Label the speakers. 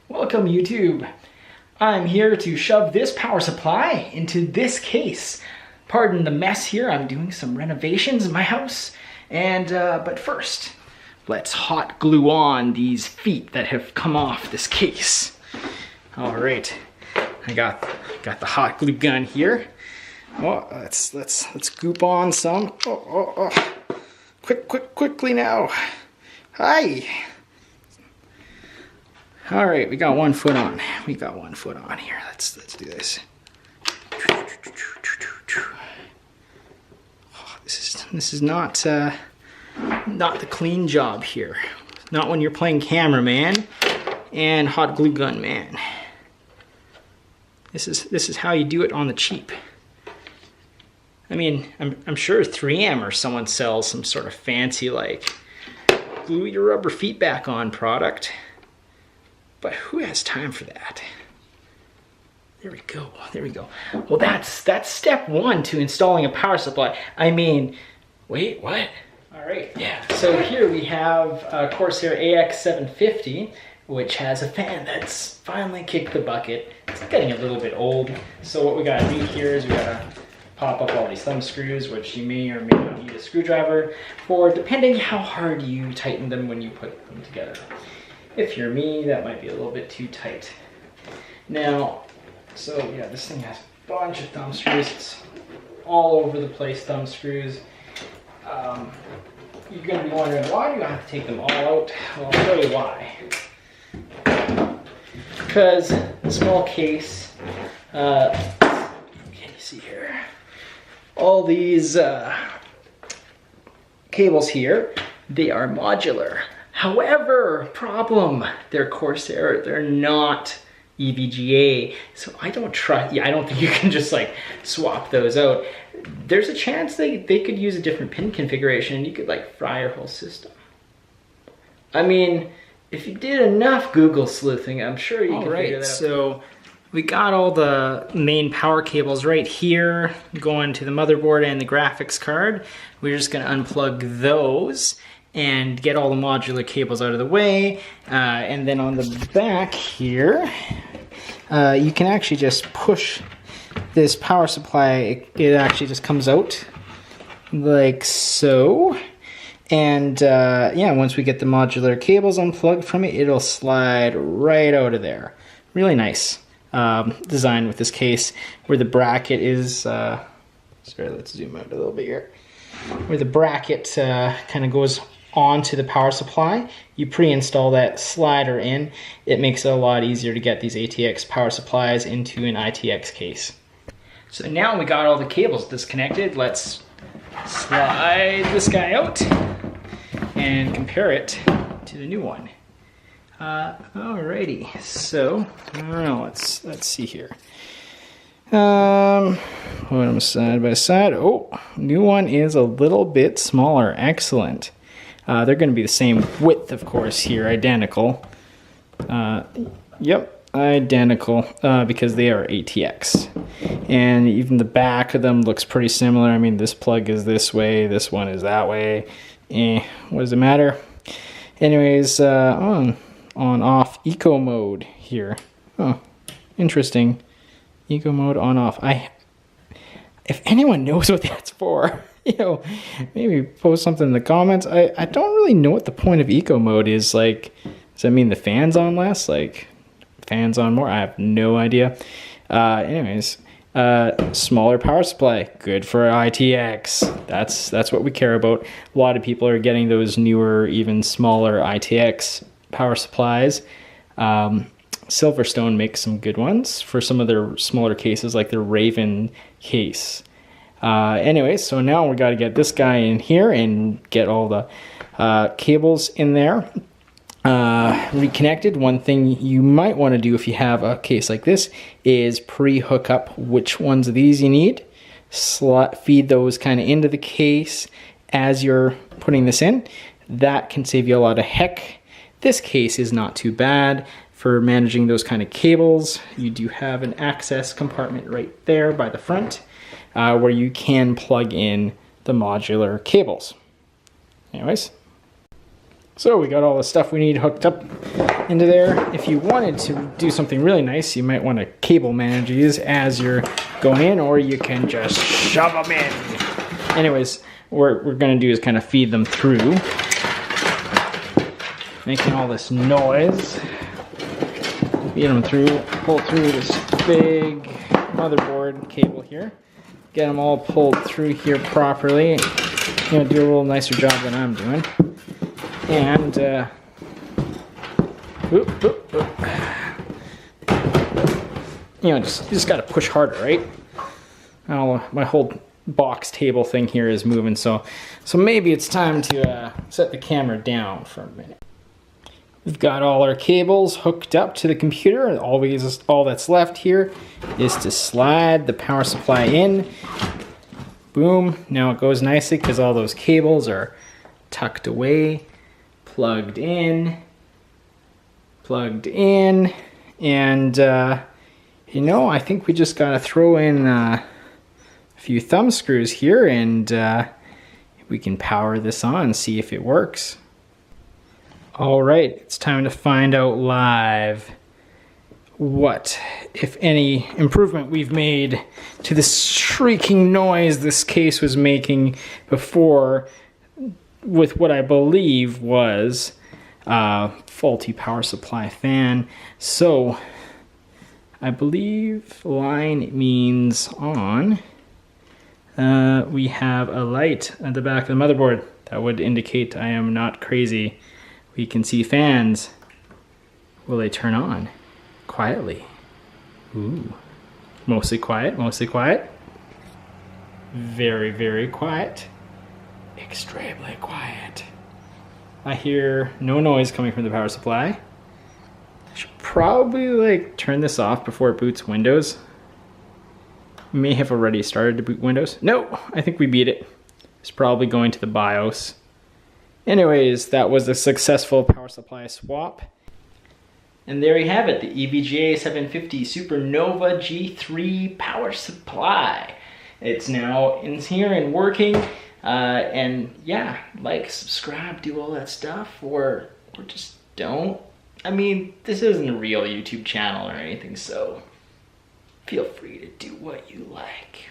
Speaker 1: Welcome YouTube. I'm here to shove this power supply into this case. Pardon the mess here, I'm doing some renovations in my house. And but first, let's hot glue on these feet that have come off this case. All right, I got the hot glue gun here. Oh, let's goop on some. Oh. Quickly now. Hi. All right, we got 1 foot on. We got 1 foot on here. Let's do this. Oh, this is not the clean job here. Not when you're playing cameraman and hot glue gun man. This is how you do it on the cheap. I mean, I'm sure 3M or someone sells some sort of fancy like glue your rubber feet back on product. But who has time for that? There we go. Well, that's step one to installing a power supply. I mean, wait, what? All right, yeah. So here we have a Corsair AX750, which has a fan that's finally kicked the bucket. It's getting a little bit old. So what we gotta do here is we gotta pop up all these thumb screws, which you may or may not need a screwdriver for, depending how hard you tighten them when you put them together. If you're me, that might be a little bit too tight. Now, so yeah, this thing has a bunch of thumb screws. It's all over the place, thumb screws. You're gonna be wondering, why do I have to take them all out? Well, I'll tell you why. Because the small case, can you see here? All these cables here, they are modular. However, problem, they're Corsair, they're not EVGA. So I don't think you can just like swap those out. There's a chance they could use a different pin configuration and you could like fry your whole system. I mean, if you did enough Google sleuthing, I'm sure you can figure that out. So we got all the main power cables right here going to the motherboard and the graphics card. We're just gonna unplug those and get all the modular cables out of the way. And then on the back here, you can actually just push this power supply. It actually just comes out like so. And yeah, once we get the modular cables unplugged from it, it'll slide right out of there. Really nice design with this case, where the bracket is, sorry, let's zoom out a little bit here. Where the bracket kind of goes onto the power supply, you pre-install that slider in. It makes it a lot easier to get these ATX power supplies into an ITX case. So now we got all the cables disconnected, let's slide this guy out and compare it to the new one. Alrighty, so I don't know, let's see here. Put them side by side. Oh, new one is a little bit smaller. Excellent. They're going to be the same width, of course, here, identical. Yep, identical, because they are ATX. And even the back of them looks pretty similar. I mean, this plug is this way, this one is that way. What does it matter? Anyways, on off eco mode here. Oh, interesting. Eco mode on off. If anyone knows what that's for, you know, maybe post something in the comments. I don't really know what the point of eco mode is. Like, does that mean the fan's on less? Like, fans on more? I have no idea. Anyways, smaller power supply, good for ITX. That's what we care about. A lot of people are getting those newer, even smaller ITX power supplies. Silverstone makes some good ones for some of their smaller cases, like their Raven case. Anyway, so now we got to get this guy in here and get all the cables in there reconnected. One thing you might want to do if you have a case like this is pre-hook up which ones of these you need. Feed those kind of into the case as you're putting this in. That can save you a lot of heck. This case is not too bad for managing those kind of cables. You do have an access compartment right there by the front where you can plug in the modular cables. Anyways, So we got all the stuff we need hooked up into there. If you wanted to do something really nice, you might want to cable manage these as you're going in, or you can just shove them in. Anyways, what we're going to do is kind of feed them through, making all this noise. Feed them through, pull through this big motherboard cable here. Get them all pulled through here properly. You know, do a little nicer job than I'm doing. And you know, just got to push harder, right? Oh, my whole box table thing here is moving, so maybe it's time to set the camera down for a minute. We've got all our cables hooked up to the computer. Always, all that's left here is to slide the power supply in. Boom. Now it goes nicely because all those cables are tucked away, plugged in, and you know, I think we just got to throw in a few thumb screws here, and we can power this on and see if it works. All right, it's time to find out live what, if any, improvement we've made to the shrieking noise this case was making before with what I believe was a faulty power supply fan. So I believe line means on. We have a light at the back of the motherboard. That would indicate I am not crazy. We can see fans. Will they turn on? Quietly. Ooh. Mostly quiet, mostly quiet. Very, very quiet. Extremely quiet. I hear no noise coming from the power supply. I should probably like turn this off before it boots Windows. May have already started to boot Windows. No, I think we beat it. It's probably going to the BIOS. Anyways, that was a successful power supply swap. And there you have it, the EVGA 750 Supernova G3 power supply. It's now in here and working. And yeah, like, subscribe, do all that stuff, or just don't. I mean, this isn't a real YouTube channel or anything, so feel free to do what you like.